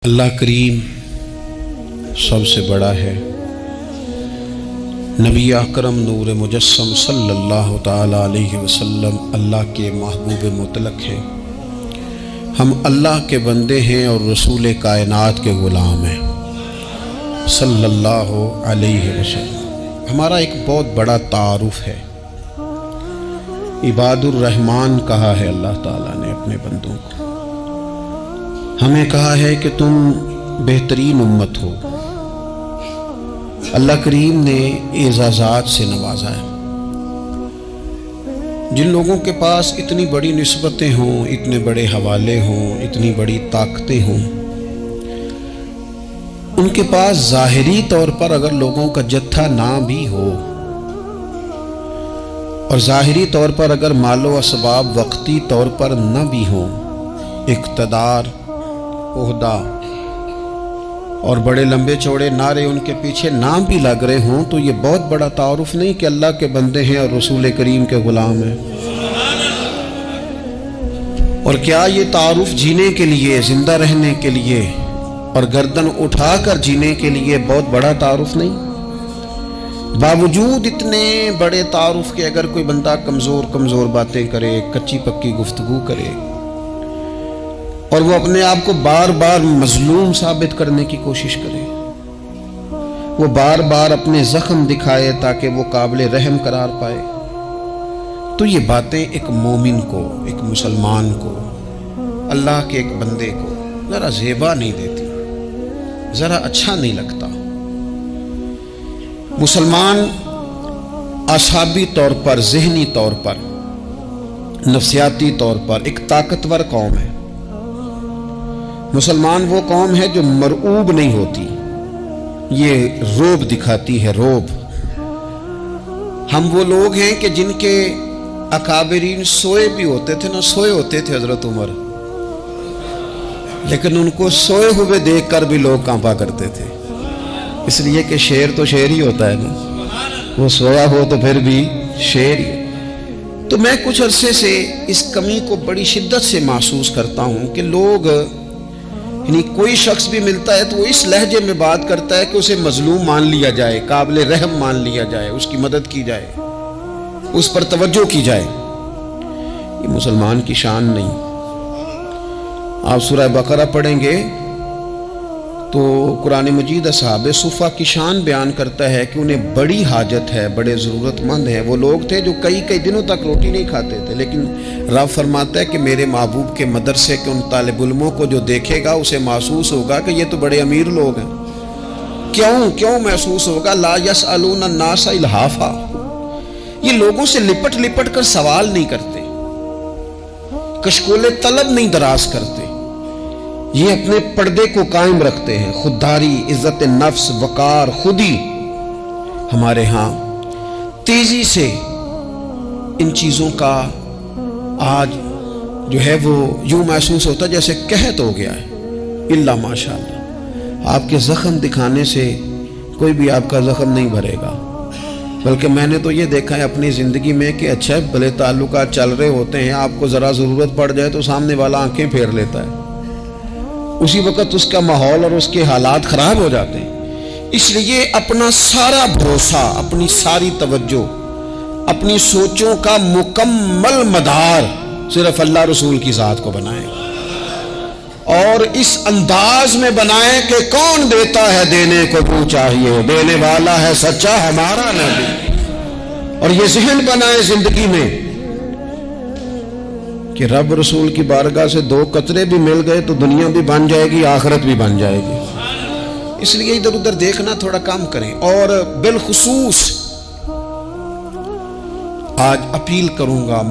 اللہ کریم سب سے بڑا ہے۔ نبی اکرم نور مجسم صلی اللہ تعالی علیہ وسلم اللہ کے محبوب مطلق ہیں۔ ہم اللہ کے بندے ہیں اور رسول کائنات کے غلام ہیں صلی اللہ علیہ وسلم۔ ہمارا ایک بہت بڑا تعارف ہے، عباد الرحمن کہا ہے اللہ تعالیٰ نے اپنے بندوں کو۔ ہمیں کہا ہے کہ تم بہترین امت ہو۔ اللہ کریم نے اعزازات سے نوازا ہے۔ جن لوگوں کے پاس اتنی بڑی نسبتیں ہوں، اتنے بڑے حوالے ہوں، اتنی بڑی طاقتیں ہوں، ان کے پاس ظاہری طور پر اگر لوگوں کا جتھا نہ بھی ہو اور ظاہری طور پر اگر مال و اسباب وقتی طور پر نہ بھی ہوں، اقتدار، عہدہ اور بڑے لمبے چوڑے نعرے ان کے پیچھے نام بھی لگ رہے ہوں، تو یہ بہت بڑا تعارف نہیں کہ اللہ کے بندے ہیں اور رسول کریم کے غلام ہیں؟ اور کیا یہ تعارف جینے کے لیے، زندہ رہنے کے لیے اور گردن اٹھا کر جینے کے لیے بہت بڑا تعارف نہیں؟ باوجود اتنے بڑے تعارف کے اگر کوئی بندہ کمزور باتیں کرے، کچی پکی گفتگو کرے اور وہ اپنے آپ کو بار بار مظلوم ثابت کرنے کی کوشش کرے، وہ بار بار اپنے زخم دکھائے تاکہ وہ قابل رحم قرار پائے، تو یہ باتیں ایک مومن کو، ایک مسلمان کو، اللہ کے ایک بندے کو ذرا زیبا نہیں دیتی، ذرا اچھا نہیں لگتا۔ مسلمان اعصابی طور پر، ذہنی طور پر، نفسیاتی طور پر ایک طاقتور قوم ہے۔ مسلمان وہ قوم ہے جو مرعوب نہیں ہوتی، یہ روب دکھاتی ہے، روب۔ ہم وہ لوگ ہیں کہ جن کے اکابرین سوئے بھی ہوتے تھے، سوئے ہوتے تھے حضرت عمر، لیکن ان کو سوئے ہوئے دیکھ کر بھی لوگ کانپا کرتے تھے، اس لیے کہ شیر تو شیر ہی ہوتا ہے نا، وہ سویا ہو تو پھر بھی شیر ہی۔ تو میں کچھ عرصے سے اس کمی کو بڑی شدت سے محسوس کرتا ہوں کہ لوگ، یعنی کوئی شخص بھی ملتا ہے تو وہ اس لہجے میں بات کرتا ہے کہ اسے مظلوم مان لیا جائے، قابل رحم مان لیا جائے، اس کی مدد کی جائے، اس پر توجہ کی جائے۔ یہ مسلمان کی شان نہیں۔ آپ سورہ بقرہ پڑھیں گے تو قرآن مجید اصحاب صفہ کی شان بیان کرتا ہے کہ انہیں بڑی حاجت ہے، بڑے ضرورت مند ہیں۔ وہ لوگ تھے جو کئی دنوں تک روٹی نہیں کھاتے تھے، لیکن رب فرماتا ہے کہ میرے محبوب کے مدرسے کے ان طالب علموں کو جو دیکھے گا اسے محسوس ہوگا کہ یہ تو بڑے امیر لوگ ہیں۔ کیوں محسوس ہوگا؟ لا یسألون الناس الحافا، یہ لوگوں سے لپٹ کر سوال نہیں کرتے، کشکول طلب نہیں دراز کرتے، یہ اپنے پردے کو قائم رکھتے ہیں۔ خودداری، عزت نفس، وقار، خودی، ہمارے ہاں تیزی سے ان چیزوں کا آج جو ہے وہ یوں محسوس ہوتا ہے جیسے قحط ہو گیا ہے۔ الا ماشاءاللہ، آپ کے زخم دکھانے سے کوئی بھی آپ کا زخم نہیں بھرے گا، بلکہ میں نے تو یہ دیکھا ہے اپنی زندگی میں کہ اچھا بھلے تعلقات چل رہے ہوتے ہیں، آپ کو ذرا ضرورت پڑ جائے تو سامنے والا آنکھیں پھیر لیتا ہے، اسی وقت اس کا ماحول اور اس کے حالات خراب ہو جاتے ہیں۔ اس لیے اپنا سارا بھروسہ، اپنی ساری توجہ، اپنی سوچوں کا مکمل مدار صرف اللہ رسول کی ذات کو بنائیں، اور اس انداز میں بنائیں کہ کون دیتا ہے دینے کو تو چاہیے، دینے والا ہے سچا ہمارا نبی۔ اور یہ ذہن بنائیں زندگی میں کہ رب رسول کی بارگاہ سے 2 قطرے بھی مل گئے تو دنیا بھی بن جائے گی، آخرت بھی بن جائے گی۔ اس لیے ادھر ادھر دیکھنا تھوڑا کم کریں۔ اور بالخصوص آج اپیل کروں گا،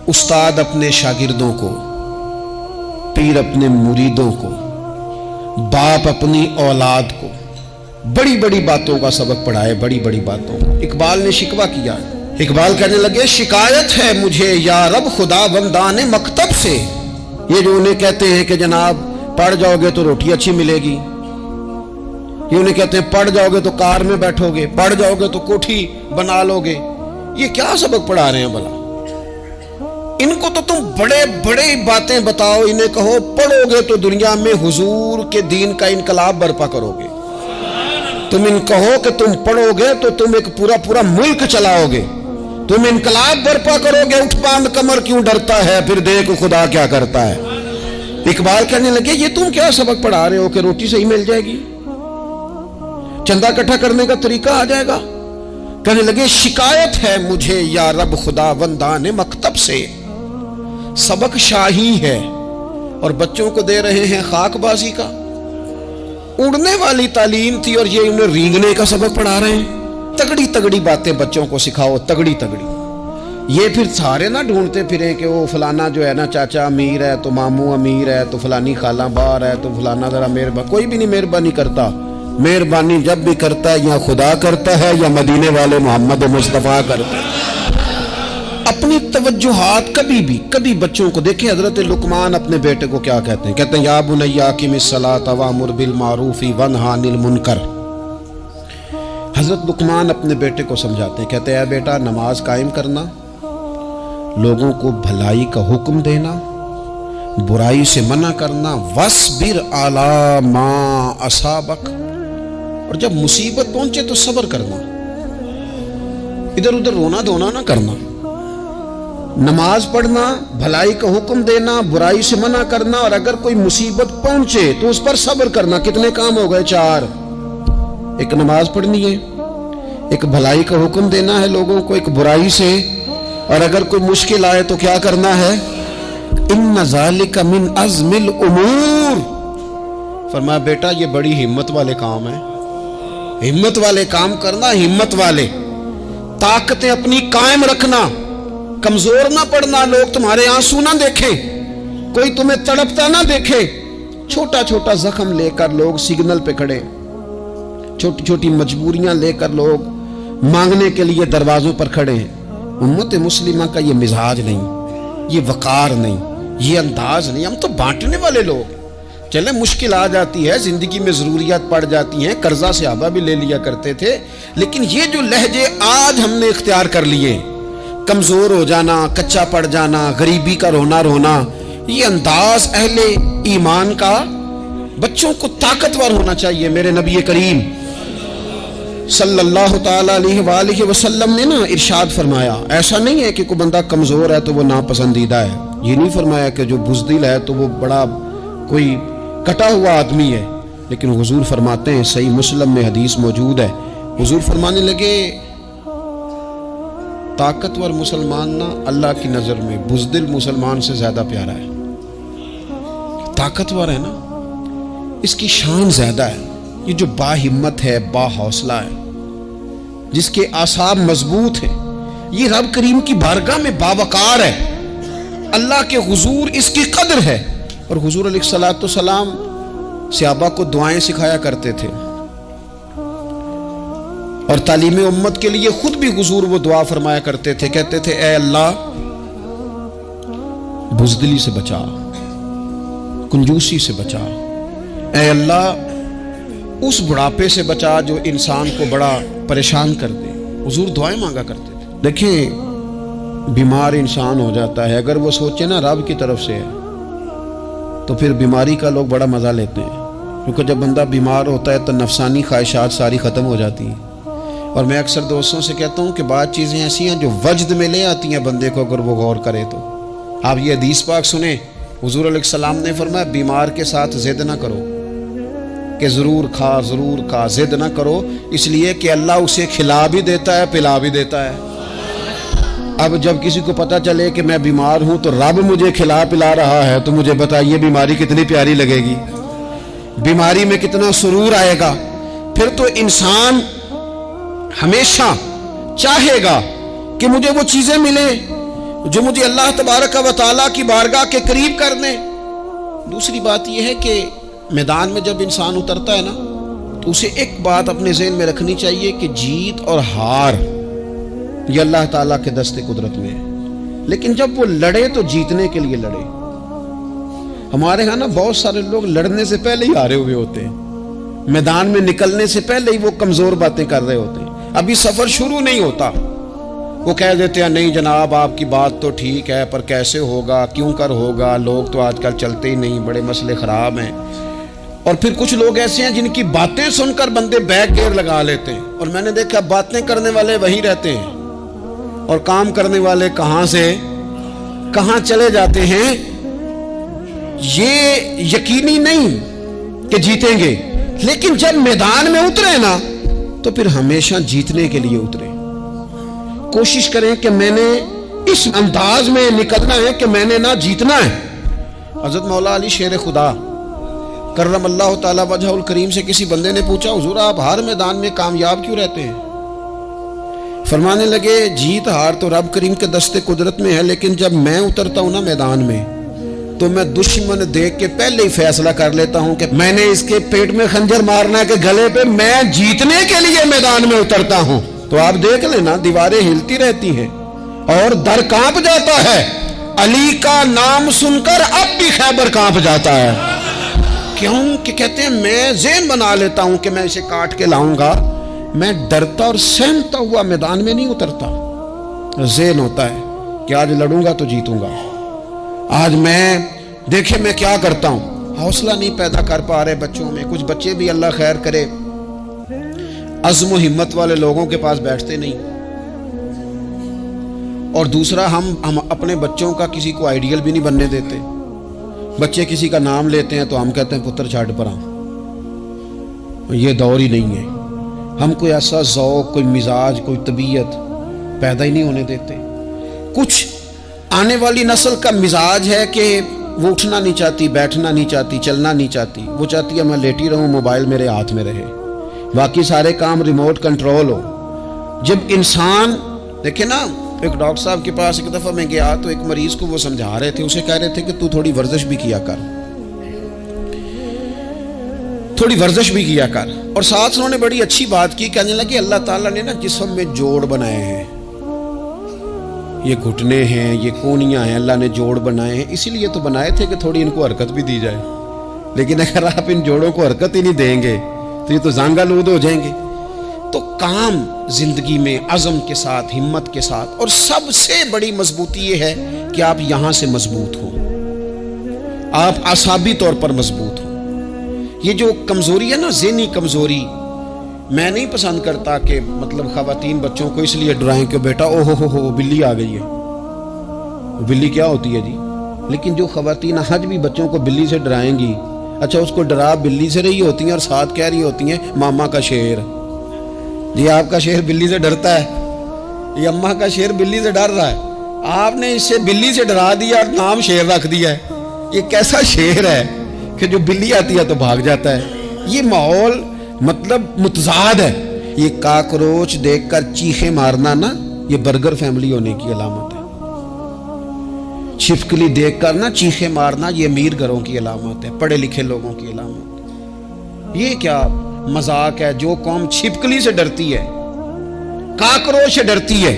استاد اپنے شاگردوں کو، پیر اپنے مریدوں کو، باپ اپنی اولاد کو بڑی بڑی باتوں کا سبق پڑھائے، بڑی بڑی باتوں کا۔ اقبال نے شکوہ کیا، اقبال کہنے لگے شکایت ہے مجھے یا رب خدا بندان مکتب سے، یہ جو انہیں کہتے ہیں کہ جناب پڑھ جاؤ گے تو روٹی اچھی ملے گی، یہ انہیں کہتے ہیں پڑھ جاؤ گے تو کار میں بیٹھو گے، پڑھ جاؤ گے تو کوٹھی بنا لو گے، یہ کیا سبق پڑھا رہے ہیں بھلا؟ ان کو تو تم بڑے بڑے باتیں بتاؤ، انہیں کہو پڑھو گے تو دنیا میں حضور کے دین کا انقلاب برپا کرو گے، تم ان کہو کہ تم پڑھو گے تو تم ایک پورا ملک چلاؤ گے، تم انقلاب برپا کرو گے، اٹھ باندھ کمر کیوں ڈرتا ہے، پھر دیکھ خدا کیا کرتا ہے۔ اقبال کہنے لگے یہ تم کیا سبق پڑھا رہے ہو کہ روٹی صحیح مل جائے گی، چندہ اکٹھا کرنے کا طریقہ آ جائے گا؟ کہنے لگے شکایت ہے مجھے یا رب خدا وندان مکتب سے، سبق شاہی ہے اور بچوں کو دے رہے ہیں خاک بازی کا۔ اڑنے والی تعلیم تھی اور یہ انہیں رینگنے کا سبق پڑھا رہے ہیں۔ تگڑی تگڑی باتیں بچوں کو سکھاؤ، تگڑی تگڑی۔ یہ پھر سارے نہ ڈھونڈتے پھریں کہ وہ فلانا جو ہے نا چاچا امیر ہے تو ماموں امیر ہے تو فلانی خالہ باہر ہے تو فلانا ذرا مہربانی، کوئی بھی نہیں مہربانی کرتا۔ مہربانی جب بھی کرتا ہے یا خدا کرتا ہے یا مدینے والے محمد مصطفیٰ کرتا ہے۔ اپنی توجہات کبھی بچوں کو دیکھیں، حضرت لقمان اپنے بیٹے کو کیا کہتے ہیں یا بنی اقم الصلاۃ وامر بالمعروف وانہی عن المنکر۔ حضرت لقمان اپنے بیٹے کو سمجھاتے ہیں، کہتے ہیں اے بیٹا نماز قائم کرنا، لوگوں کو بھلائی کا حکم دینا، برائی سے منع کرنا، وَاصْبِرْ عَلَىٰ مَا أَصَابَكَ، اور جب مصیبت پہنچے تو صبر کرنا، ادھر ادھر رونا دھونا نہ کرنا۔ نماز پڑھنا، بھلائی کا حکم دینا، برائی سے منع کرنا، اور اگر کوئی مصیبت پہنچے تو اس پر صبر کرنا۔ کتنے کام ہو گئے؟ 4۔ ایک نماز پڑھنی ہے، ایک بھلائی کا حکم دینا ہے لوگوں کو، ایک برائی سے، اور اگر کوئی مشکل آئے تو کیا کرنا ہے؟ ان ذالک من عزم الامور۔ فرمایا بیٹا یہ بڑی ہمت والے کام ہیں، ہمت والے کام کرنا، ہمت والے، طاقتیں اپنی قائم رکھنا، کمزور نہ پڑنا، لوگ تمہارے آنسو نہ دیکھیں، کوئی تمہیں تڑپتا نہ دیکھے۔ چھوٹا چھوٹا زخم لے کر لوگ سگنل پہ کھڑے، چھوٹی چھوٹی مجبوریاں لے کر لوگ مانگنے کے لیے دروازوں پر کھڑے ہیں۔ امت مسلمہ کا یہ مزاج نہیں، یہ وقار نہیں، یہ انداز نہیں۔ ہم تو بانٹنے والے لوگ، چلے مشکل آ جاتی ہے، زندگی میں ضروریات پڑ جاتی ہیں، قرضہ صحابہ بھی لے لیا کرتے تھے، لیکن یہ جو لہجے آج ہم نے اختیار کر لیے، کمزور ہو جانا، کچا پڑ جانا، غریبی کا رونا، یہ انداز اہل ایمان کا۔ بچوں کو طاقتور ہونا چاہیے۔ میرے نبی کریم صلی اللہ تعالی علیہ وآلہ وسلم نے نا ارشاد فرمایا، ایسا نہیں ہے کہ کوئی بندہ کمزور ہے تو وہ ناپسندیدہ ہے، یہ نہیں فرمایا کہ جو بزدل ہے تو وہ بڑا کوئی کٹا ہوا آدمی ہے، لیکن حضور فرماتے ہیں، صحیح مسلم میں حدیث موجود ہے، حضور فرمانے لگے طاقتور مسلمان نا اللہ کی نظر میں بزدل مسلمان سے زیادہ پیارا ہے۔ طاقتور ہے نا، اس کی شان زیادہ ہے۔ یہ جو با ہمت ہے، با حوصلہ ہے، جس کے اعصاب مضبوط ہیں، یہ رب کریم کی بارگاہ میں باوقار ہے، اللہ کے حضور اس کی قدر ہے۔ اور حضور علیہ الصلوۃ والسلام صحابہ کو دعائیں سکھایا کرتے تھے، اور تعلیم امت کے لیے خود بھی حضور وہ دعا فرمایا کرتے تھے، کہتے تھے اے اللہ بزدلی سے بچا، کنجوسی سے بچا، اے اللہ اس بڑھاپے سے بچا جو انسان کو بڑا پریشان کر دے۔ حضور دعائیں مانگا کرتے تھے۔ دیکھیں بیمار انسان ہو جاتا ہے، اگر وہ سوچے نا رب کی طرف سے ہے تو پھر بیماری کا لوگ بڑا مزہ لیتے ہیں، کیونکہ جب بندہ بیمار ہوتا ہے تو نفسانی خواہشات ساری ختم ہو جاتی ہیں۔ اور میں اکثر دوستوں سے کہتا ہوں کہ بعض چیزیں ایسی ہیں جو وجد میں لے آتی ہیں بندے کو، اگر وہ غور کرے تو۔ آپ یہ حدیث پاک سنیں، حضور علیہ السلام نے فرمایا بیمار کے ساتھ ضد نہ کرو کہ ضرور کھا، ضد نہ کرو، اس لیے کہ اللہ اسے کھلا بھی دیتا ہے، پلا بھی دیتا ہے۔ اب جب کسی کو پتہ چلے کہ میں بیمار ہوں تو رب مجھے کھلا پلا رہا ہے تو مجھے بتائیے بیماری کتنی پیاری لگے گی، بیماری میں کتنا سرور آئے گا۔ پھر تو انسان ہمیشہ چاہے گا کہ مجھے وہ چیزیں ملیں جو مجھے اللہ تبارک و تعالیٰ کی بارگاہ کے قریب کر دیں۔ دوسری بات یہ ہے کہ میدان میں جب انسان اترتا ہے نا تو اسے ایک بات اپنے ذہن میں رکھنی چاہیے کہ جیت اور ہار یہ اللہ تعالیٰ کے دست قدرت میں ہے، لیکن جب وہ لڑے تو جیتنے کے لیے لڑے۔ ہمارے ہاں نا بہت سارے لوگ لڑنے سے پہلے ہی ہارے ہوئے ہوتے ہیں، میدان میں نکلنے سے پہلے ہی وہ کمزور باتیں کر رہے ہوتے ہیں، ابھی سفر شروع نہیں ہوتا وہ کہہ دیتے ہیں نہیں جناب آپ کی بات تو ٹھیک ہے پر کیسے ہوگا، کیوں کر ہوگا، لوگ تو آج کل چلتے ہی نہیں، بڑے مسئلے خراب ہیں۔ اور پھر کچھ لوگ ایسے ہیں جن کی باتیں سن کر بندے بیک گیئر لگا لیتے ہیں، اور میں نے دیکھا باتیں کرنے والے وہیں رہتے ہیں اور کام کرنے والے کہاں سے کہاں چلے جاتے ہیں۔ یہ یقینی نہیں کہ جیتیں گے، لیکن جب میدان میں اترے نا تو پھر ہمیشہ جیتنے کے لیے اترے۔ کوشش کریں کہ میں نے اس انداز میں نکلنا ہے کہ میں نے نہ جیتنا ہے۔ حضرت مولا علی شیر خدا کرم اللہ تعالی وجہ الکریم سے کسی بندے نے پوچھا حضور آپ ہر میدان میں کامیاب کیوں رہتے ہیں؟ فرمانے لگے جیت ہار تو رب کریم کے دست قدرت میں ہے، لیکن جب میں اترتا ہوں نا میدان میں تو میں دشمن دیکھ کے پہلے ہی فیصلہ کر لیتا ہوں کہ میں نے اس کے پیٹ میں خنجر مارنا ہے کہ گلے پہ، میں جیتنے کے لیے میدان میں اترتا ہوں۔ تو آپ دیکھ لینا دیواریں ہلتی رہتی ہیں اور در کانپ جاتا ہے، علی کا نام سن کر اب بھی خیبر کانپ جاتا ہے۔ کیوں کہ کہتے ہیں میں ذہن بنا لیتا ہوں کہ میں اسے کاٹ کے لاؤں گا، میں ڈرتا اور سہمتا ہوا میدان میں نہیں اترتا۔ ذہن ہوتا ہے کہ آج لڑوں گا تو جیتوں گا، آج میں دیکھیں میں کیا کرتا ہوں۔ حوصلہ نہیں پیدا کر پا رہے بچوں میں، کچھ بچے بھی اللہ خیر کرے عزم و ہمت والے لوگوں کے پاس بیٹھتے نہیں، اور دوسرا ہم اپنے بچوں کا کسی کو آئیڈیل بھی نہیں بننے دیتے۔ بچے کسی کا نام لیتے ہیں تو ہم کہتے ہیں پتر چھاڑ پر آؤں، یہ دور ہی نہیں ہے۔ ہم کوئی ایسا ذوق، کوئی مزاج، کوئی طبیعت پیدا ہی نہیں ہونے دیتے۔ کچھ آنے والی نسل کا مزاج ہے کہ وہ اٹھنا نہیں چاہتی، بیٹھنا نہیں چاہتی، چلنا نہیں چاہتی، وہ چاہتی ہے میں لیٹی رہوں، موبائل میرے ہاتھ میں رہے، باقی سارے کام ریموٹ کنٹرول ہو۔ جب انسان دیکھیں نا، ایک ڈاکٹر صاحب کے پاس ایک دفعہ میں گیا تو ایک مریض کو وہ سمجھا رہے تھے، اسے کہہ رہے تھے کہ تو تھوڑی ورزش بھی کیا کر، تھوڑی ورزش بھی کیا کر، اور ساتھ انہوں نے بڑی اچھی بات کی، کہنے لگے اللہ تعالیٰ نے نا جسم میں جوڑ بنائے ہیں، یہ گھٹنے ہیں، یہ کونیاں ہیں، اللہ نے جوڑ بنائے ہیں، اسی لیے تو بنائے تھے کہ تھوڑی ان کو حرکت بھی دی جائے، لیکن اگر آپ ان جوڑوں کو حرکت ہی نہیں دیں گے تو یہ تو زانگا لود ہو جائیں گے۔ تو کام زندگی میں عزم کے ساتھ، ہمت کے ساتھ، اور سب سے بڑی مضبوطی یہ ہے کہ آپ یہاں سے مضبوط ہوں، آپ اعصابی طور پر مضبوط ہوں۔ یہ جو کمزوری ہے نا، ذہنی کمزوری، میں نہیں پسند کرتا کہ مطلب خواتین بچوں کو اس لیے ڈرائیں کہ بیٹا او ہو بلی آ گئی ہے۔ بلی کیا ہوتی ہے جی؟ لیکن جو خواتین حج بھی بچوں کو بلی سے ڈرائیں گی، اچھا اس کو ڈرا بلی سے رہی ہوتی ہیں اور ساتھ کہہ رہی ہوتی ہیں ماما کا شیر، جی آپ کا شیر بلی سے ڈرتا ہے، یہ اماں کا شیر بلی سے ڈر رہا ہے، آپ نے اس سے بلی سے ڈرا دیا اور نام شیر رکھ دیا ہے۔ یہ کیسا شیر ہے کہ جو بلی آتی ہے تو بھاگ جاتا ہے؟ یہ ماحول مطلب متضاد ہے۔ یہ کاکروچ دیکھ کر چیخیں مارنا نا، یہ برگر فیملی ہونے کی علامت ہے۔ چھپکلی دیکھ کر نا چیخیں مارنا، یہ امیر گھروں کی علامت ہے، پڑھے لکھے لوگوں کی علامت۔ یہ کیا مذاق ہے؟ جو قوم چھپکلی سے ڈرتی ہے، کاکروچ سے ڈرتی ہے،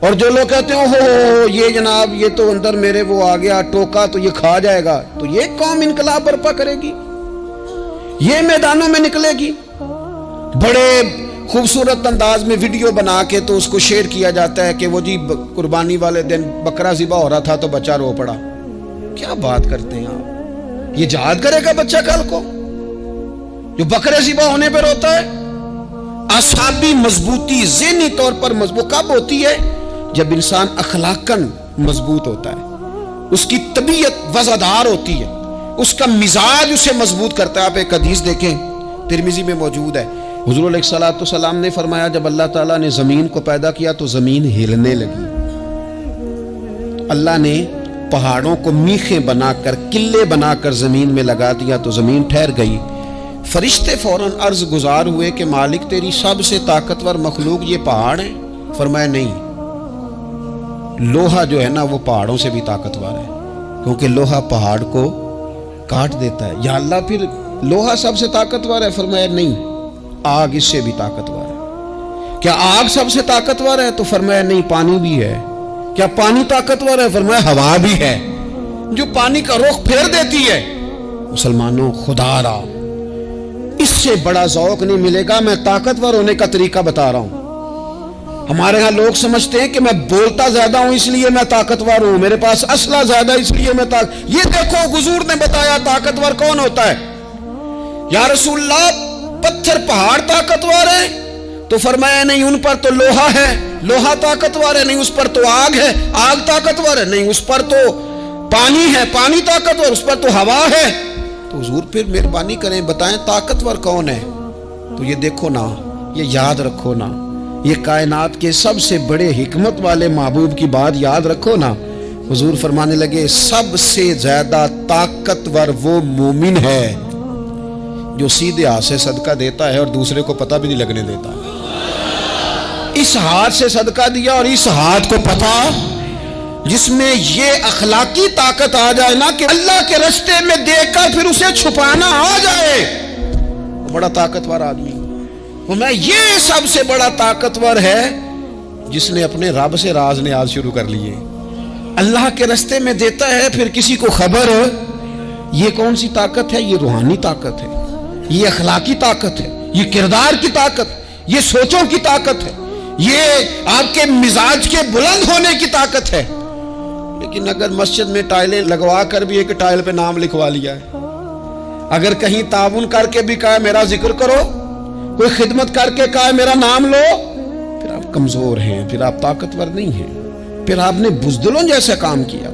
اور جو لوگ کہتے ہیں ہو یہ جناب یہ تو اندر میرے وہ آ گیا ٹوکا تو یہ کھا جائے گا، تو یہ قوم انقلاب برپا کرے گی، یہ میدانوں میں نکلے گی۔ بڑے خوبصورت انداز میں ویڈیو بنا کے تو اس کو شیئر کیا جاتا ہے کہ وہ جی قربانی والے دن بکرا ذبح ہو رہا تھا تو بچہ رو پڑا۔ کیا بات کرتے ہیں آپ؟ یہ جہاد کرے گا بچہ کل کو جو بکرے ذبح ہونے پر روتا ہے؟ اعصابی مضبوطی، ذہنی طور پر مضبوط کب ہوتی ہے؟ جب انسان اخلاقاً مضبوط ہوتا ہے، اس کی طبیعت وزادار ہوتی ہے، اس کا مزاج اسے مضبوط کرتا ہے۔ آپ ایک حدیث دیکھیں، ترمذی میں موجود ہے، حضور علیہ الصلوۃ والسلام نے فرمایا جب اللہ تعالیٰ نے زمین کو پیدا کیا تو زمین ہلنے لگی۔ اللہ نے پہاڑوں کو میخیں بنا کر، قلعے بنا کر زمین میں لگا دیا تو زمین ٹھہر گئی۔ فرشتے فوراً عرض گزار ہوئے کہ مالک تیری سب سے طاقتور مخلوق یہ پہاڑ ہیں؟ فرمایا نہیں، لوہا جو ہے نا وہ پہاڑوں سے بھی طاقتور ہے، کیونکہ لوہا پہاڑ کو کاٹ دیتا ہے۔ یا اللہ پھر لوہا سب سے طاقتور ہے؟ فرمایا نہیں، آگ اس سے بھی طاقتور ہے۔ کیا آگ سب سے طاقتور ہے؟ تو فرمایا نہیں، پانی بھی ہے۔ کیا پانی طاقتور ہے؟ فرمایا ہوا بھی ہے، جو پانی کا رخ پھیر دیتی ہے۔ مسلمانوں خدا را اس سے بڑا ذوق نہیں ملے گا۔ میں طاقتور ہونے کا طریقہ بتا رہا ہوں، ہمارے ہاں لوگ سمجھتے ہیں کہ میں بولتا زیادہ ہوں اس لیے میں طاقتور ہوں، میرے پاس اسلحہ زیادہ اس لیے میں یہ دیکھو حضور نے بتایا طاقتور کون ہوتا ہے۔ یا رسول اللہ پتھر پہاڑ طاقتور ہے؟ تو فرمایا نہیں، ان پر تو لوہا ہے، لوہا طاقتور ہے، نہیں اس پر تو آگ ہے، آگ طاقتور ہے، نہیں اس پر تو پانی ہے، پانی طاقتور، اس پر تو ہوا ہے۔ تو حضور پھر مہربانی کریں بتائیں طاقتور کون ہے؟ تو یہ دیکھو نا، یہ یاد رکھو نا، یہ کائنات کے سب سے بڑے حکمت والے محبوب کی بات یاد رکھو نا۔ حضور فرمانے لگے سب سے زیادہ طاقتور وہ مومن ہے جو سیدھے ہاتھ سے صدقہ دیتا ہے اور دوسرے کو پتہ بھی نہیں لگنے دیتا۔ اس ہاتھ سے صدقہ دیا اور اس ہاتھ کو پتہ، جس میں یہ اخلاقی طاقت آ جائے نا کہ اللہ کے راستے میں دیکھ کر پھر اسے چھپانا آ جائے، بڑا طاقتور آدمی۔ میں یہ سب سے بڑا طاقتور ہے جس نے اپنے رب سے راز نیاز شروع کر لیے، اللہ کے راستے میں دیتا ہے پھر کسی کو خبر۔ یہ کون سی طاقت ہے؟ یہ روحانی طاقت ہے، یہ اخلاقی طاقت ہے، یہ کردار کی طاقت، یہ سوچوں کی طاقت ہے، یہ آپ کے مزاج کے بلند ہونے کی طاقت ہے۔ لیکن اگر مسجد میں ٹائلیں لگوا کر بھی ایک ٹائل پہ نام لکھوا لیا ہے، اگر کہیں تعاون کر کے بھی کہا میرا ذکر کرو، کوئی خدمت کر کے کہا میرا نام لو، پھر آپ کمزور ہیں، پھر آپ طاقتور نہیں ہیں، پھر آپ نے بزدلوں جیسا کام کیا،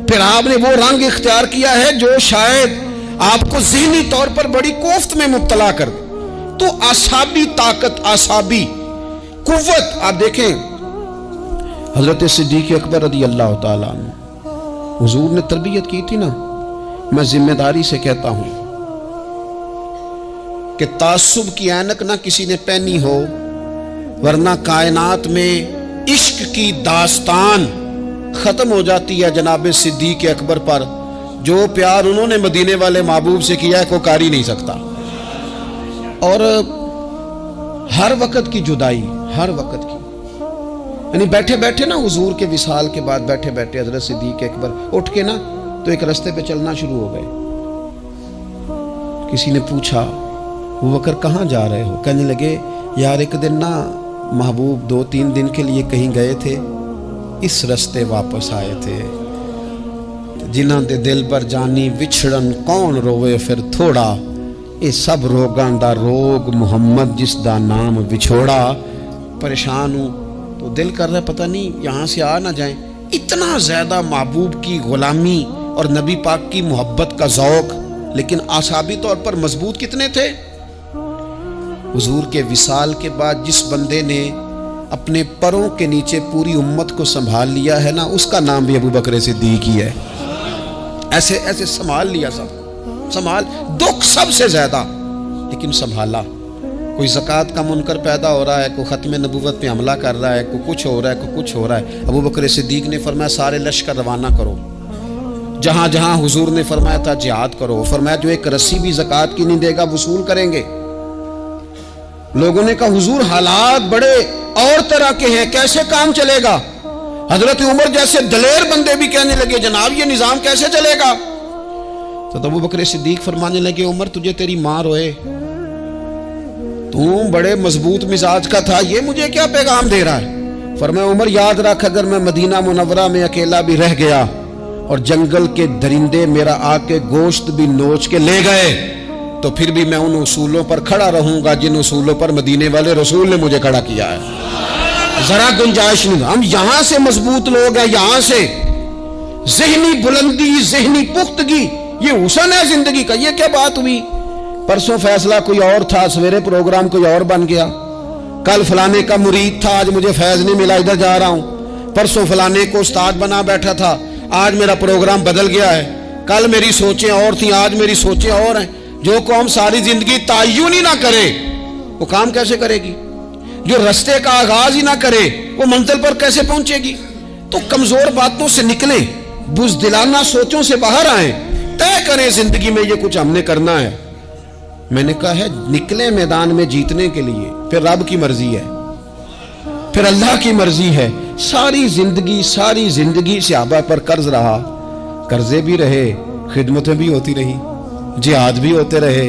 پھر آپ نے وہ رنگ اختیار کیا ہے جو شاید آپ کو ذہنی طور پر بڑی کوفت میں مبتلا کر دے۔ تو اعصابی طاقت، اعصابی قوت، آپ دیکھیں حضرت صدیق اکبر رضی اللہ تعالیٰ عنہ، حضور نے تربیت کی تھی نا۔ میں ذمہ داری سے کہتا ہوں کہ تعصب کی اینک نہ کسی نے پہنی ہو، ورنہ کائنات میں عشق کی داستان ختم ہو جاتی ہے جناب صدیق اکبر پر۔ جو پیار انہوں نے مدینے والے محبوب سے کیا ہے کوئی کر ہی نہیں سکتا۔ اور ہر وقت کی جدائی، ہر وقت کی، یعنی بیٹھے بیٹھے نا حضور کے وصال کے بعد بیٹھے بیٹھے حضرت صدیق اکبر اٹھ کے نا تو ایک رستے پہ چلنا شروع ہو گئے۔ کسی نے پوچھا وہ بکر کہاں جا رہے ہو؟ کہنے لگے یار ایک دن نا محبوب 2-3 دن کے لیے کہیں گئے تھے، اس رستے واپس آئے تھے۔ جنہاں دے دل پر جانی وچھڑن کون روے پھر تھوڑا، اے سب روگاں دا روگ محمد جس دا نام وچھوڑا۔ پریشان ہوں تو دل کر رہا پتہ نہیں یہاں سے آ نہ جائیں۔ اتنا زیادہ محبوب کی غلامی اور نبی پاک کی محبت کا ذوق، لیکن اعصابی طور پر مضبوط کتنے تھے؟ حضور کے وصال کے بعد جس بندے نے اپنے پروں کے نیچے پوری امت کو سنبھال لیا ہے نا، اس کا نام بھی ابو بکر صدیق ہی ہے۔ ایسے ایسے سنبھال لیا، سب سنبھال، دکھ سب سے زیادہ لیکن سنبھالا۔ کوئی زکوٰۃ کا منکر پیدا ہو رہا ہے، کوئی ختم نبوت پہ حملہ کر رہا ہے، کوئی کچھ ہو رہا ہے، کوئی کچھ ہو رہا ہے، ابو بکر صدیق نے فرمایا سارے لشکر روانہ کرو، جہاں جہاں حضور نے فرمایا تھا جہاد کرو۔ فرمایا جو ایک رسی بھی زکوٰۃ کی نہیں دے گا وصول کریں گے۔ لوگوں نے کہا حضور حالات بڑے اور طرح کے ہیں، کیسے کام چلے گا؟ حضرت عمر جیسے دلیر بندے بھی کہنے لگے جناب یہ نظام کیسے چلے گا؟ تو ابو بکر صدیق فرمانے لگے عمر تجھے تیری ماں روئے، تم بڑے مضبوط مزاج کا تھا، یہ مجھے کیا پیغام دے رہا ہے؟ فرمایا عمر یاد رکھ اگر میں مدینہ منورہ میں اکیلا بھی رہ گیا اور جنگل کے درندے میرا آ کے گوشت بھی نوچ کے لے گئے تو پھر بھی میں ان اصولوں پر کھڑا رہوں گا جن اصولوں پر مدینے والے رسول نے مجھے کھڑا کیا ہے۔ ذرا گنجائش نہیں، ہم یہاں سے مضبوط لوگ ہیں، یہاں سے ذہنی بلندی، ذہنی پختگی، یہ حسن ہے زندگی کا۔ یہ کیا بات ہوئی؟ پرسوں فیصلہ کوئی اور تھا، سویرے پروگرام کوئی اور بن گیا، کل فلانے کا مرید تھا، آج مجھے فیض نہیں ملا ادھر جا رہا ہوں، پرسوں فلانے کو استاد بنا بیٹھا تھا، آج میرا پروگرام بدل گیا ہے، کل میری سوچیں اور تھیں، آج میری سوچیں اور ہیں۔ جو قوم ساری زندگی تعین ہی نہ کرے وہ کام کیسے کرے گی؟ جو رستے کا آغاز ہی نہ کرے وہ منزل پر کیسے پہنچے گی؟ تو کمزور باتوں سے نکلیں، بزدلانہ سوچوں سے باہر آئیں، طے کریں زندگی میں یہ کچھ ہم نے کرنا ہے۔ میں نے کہا ہے نکلیں میدان میں جیتنے کے لیے، پھر رب کی مرضی ہے، پھر اللہ کی مرضی ہے۔ ساری زندگی صحابہ پر قرض رہا، قرضے بھی رہے، خدمتیں بھی ہوتی رہی، جہاد بھی ہوتے رہے،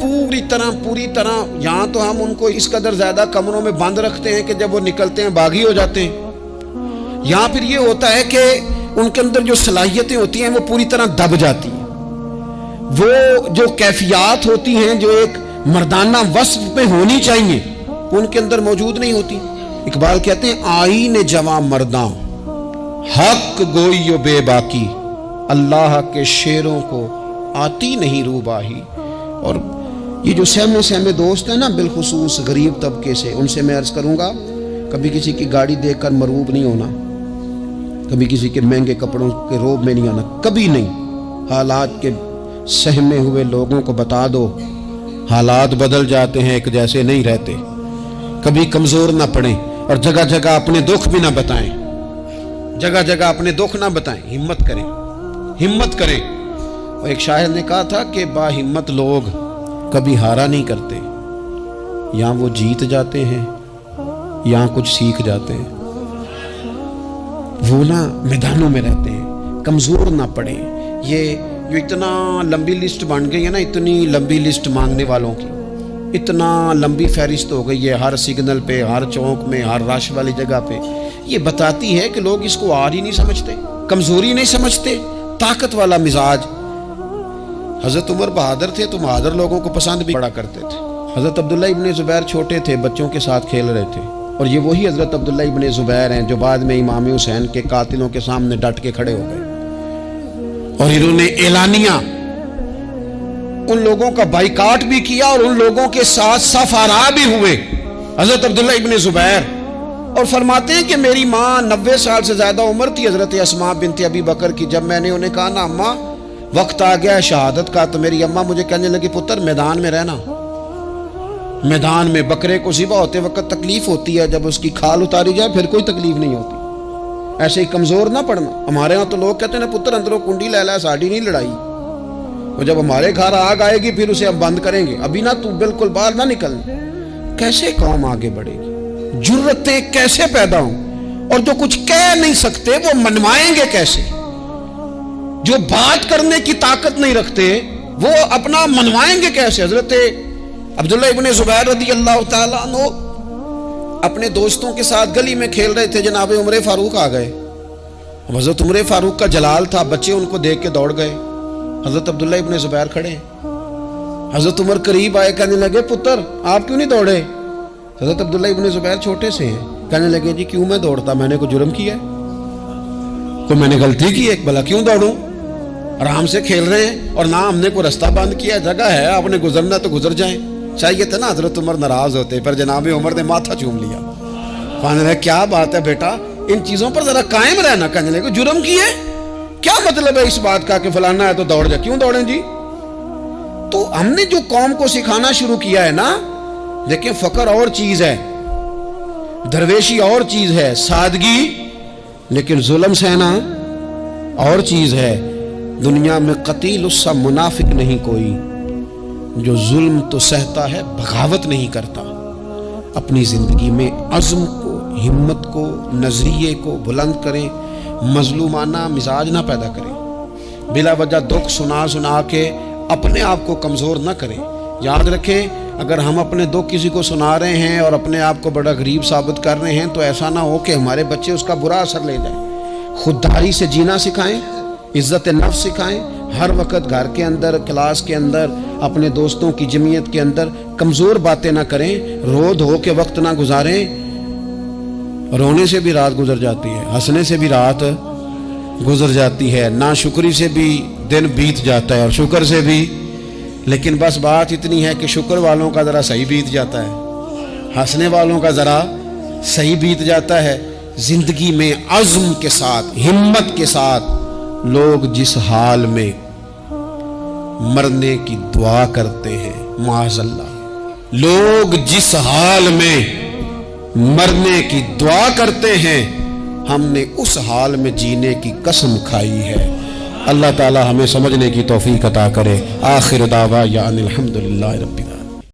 پوری طرح یہاں تو ہم ان کو اس قدر زیادہ کمروں میں بند رکھتے ہیں کہ جب وہ نکلتے ہیں باغی ہو جاتے ہیں. یہاں پھر یہ ہوتا ہے کہ ان کے اندر جو صلاحیتیں ہوتی ہیں وہ پوری طرح دب جاتی ہیں. وہ جو کیفیات ہوتی ہیں جو ایک مردانہ وصف میں ہونی چاہیے ان کے اندر موجود نہیں ہوتی. اقبال کہتے ہیں آئین جواں مرداں حق گوئی و بے باکی، اللہ کے شیروں کو آتی نہیں روباہی. اور یہ جو سہمے دوست ہیں نا، بالخصوص غریب طبقے سے، ان سے میں عرض کروں گا کبھی کسی کی گاڑی دیکھ کر مروب نہیں ہونا، کبھی کسی کے مہنگے کپڑوں کے روب میں نہیں آنا، کبھی نہیں. حالات کے سہمے ہوئے لوگوں کو بتا دو حالات بدل جاتے ہیں، ایک جیسے نہیں رہتے. کبھی کمزور نہ پڑیں اور جگہ جگہ اپنے دکھ بھی نہ بتائیں، جگہ جگہ اپنے دکھ نہ بتائیں. ہمت کریں. اور ایک شاعر نے کہا تھا کہ با ہمت لوگ کبھی ہارا نہیں کرتے، یہاں وہ جیت جاتے ہیں یہاں کچھ سیکھ جاتے ہیں. وہ نا میدانوں میں رہتے ہیں، کمزور نہ پڑیں. یہ جو اتنا لمبی لسٹ بن گئی ہے نا، اتنی لمبی لسٹ مانگنے والوں کی، اتنا لمبی فہرست ہو گئی ہے ہر سگنل پہ، ہر چوک میں، ہر رش والی جگہ پہ. یہ بتاتی ہے کہ لوگ اس کو آر ہی نہیں سمجھتے، کمزوری نہیں سمجھتے، طاقت والا مزاج. حضرت عمر بہادر تھے تو بہادر لوگوں کو پسند بھی بڑا کرتے تھے. حضرت عبداللہ ابن زبیر چھوٹے تھے، بچوں کے ساتھ کھیل رہے تھے، اور یہ وہی حضرت عبداللہ ابن زبیر ہیں جو بعد میں امام حسین کے قاتلوں کے سامنے ڈٹ کے کھڑے ہو گئے اور انہوں نے اعلانیہ ان لوگوں کا بائیکاٹ بھی کیا اور ان لوگوں کے ساتھ صف آرا بھی ہوئے. حضرت عبداللہ ابن زبیر اور فرماتے ہیں کہ میری ماں 90 سال سے زیادہ عمر تھی حضرت اسماء بنت ابی بکر کی. جب میں نے انہیں کہا نا اماں وقت آ گیا ہے شہادت کا، تو میری اماں مجھے کہنے لگی پتر میدان میں رہنا. میدان میں بکرے کو ذبح ہوتے وقت تکلیف ہوتی ہے، جب اس کی کھال اتاری جائے پھر کوئی تکلیف نہیں ہوتی. ایسے ہی کمزور نہ پڑنا. ہمارے ہاں تو لوگ کہتے ہیں نا پتر اندروں کنڈی لے لا ساڑی نہیں لڑائی، اور جب ہمارے گھر آگ آئے گی پھر اسے ہم بند کریں گے، ابھی نہ تو بالکل باہر نہ نکلنا. کیسے قوم آگے بڑھے گی؟ جرتیں کیسے پیدا ہوں؟ اور جو کچھ کہہ نہیں سکتے وہ منوائیں گے کیسے؟ جو بات کرنے کی طاقت نہیں رکھتے وہ اپنا منوائیں گے کیسے؟ حضرت عبداللہ ابن زبیر رضی اللہ تعالیٰ عنہ اپنے دوستوں کے ساتھ گلی میں کھیل رہے تھے، جناب عمر فاروق آ گئے. حضرت عمر فاروق کا جلال تھا، بچے ان کو دیکھ کے دوڑ گئے. حضرت عبداللہ ابن زبیر کھڑے ہیں. حضرت عمر قریب آئے، کہنے لگے پتر آپ کیوں نہیں دوڑے؟ حضرت عبداللہ ابن زبیر چھوٹے سے ہیں، کہنے لگے جی کیوں میں دوڑتا، میں نے کوئی جرم کیا ہے، کوئی میں نے غلطی کی ہے، بھلا کیوں دوڑوں؟ آرام سے کھیل رہے ہیں اور نہ ہم نے کوئی رستہ بند کیا، جگہ ہے آپ نے گزرنا تو گزر جائیں. چاہیے تھا نا حضرت عمر ناراض ہوتے، پر جناب عمر نے ماتھا چوم لیا. کہنے لگے کیا بات ہے بیٹا، ان چیزوں پر ذرا قائم رہنا. کہنے لگے جرم کیے، کیا مطلب ہے اس بات کا کہ فلانا ہے تو دوڑ جا؟ کیوں دوڑیں جی؟ تو ہم نے جو قوم کو سکھانا شروع کیا ہے نا، دیکھیں فقر اور چیز ہے، درویشی اور چیز ہے، سادگی، لیکن ظلم سہنا اور چیز ہے. دنیا میں قتیل اس سا منافق نہیں کوئی جو ظلم تو سہتا ہے بغاوت نہیں کرتا. اپنی زندگی میں عزم کو، ہمت کو، نظریے کو بلند کریں، مظلومانہ مزاج نہ پیدا کریں، بلا وجہ دکھ سنا کے اپنے آپ کو کمزور نہ کریں. یاد رکھیں اگر ہم اپنے دکھ کسی کو سنا رہے ہیں اور اپنے آپ کو بڑا غریب ثابت کر رہے ہیں تو ایسا نہ ہو کہ ہمارے بچے اس کا برا اثر لے جائیں. خودداری سے جینا سکھائیں، عزت نفس سکھائیں. ہر وقت گھر کے اندر، کلاس کے اندر، اپنے دوستوں کی جمعیت کے اندر کمزور باتیں نہ کریں، رو دھو کے وقت نہ گزاریں. رونے سے بھی رات گزر جاتی ہے، ہنسنے سے بھی رات گزر جاتی ہے، ناشکری سے بھی دن بیت جاتا ہے اور شکر سے بھی. لیکن بس بات اتنی ہے کہ شکر والوں کا ذرا صحیح بیت جاتا ہے، ہنسنے والوں کا ذرا صحیح بیت جاتا ہے. زندگی میں عزم کے ساتھ، ہمت کے ساتھ لوگ جس حال میں مرنے کی دعا کرتے ہیں، معاذ اللہ، لوگ جس حال میں مرنے کی دعا کرتے ہیں، ہم نے اس حال میں جینے کی قسم کھائی ہے. اللہ تعالی ہمیں سمجھنے کی توفیق عطا کرے. آخر دعوانا الحمدللہ رب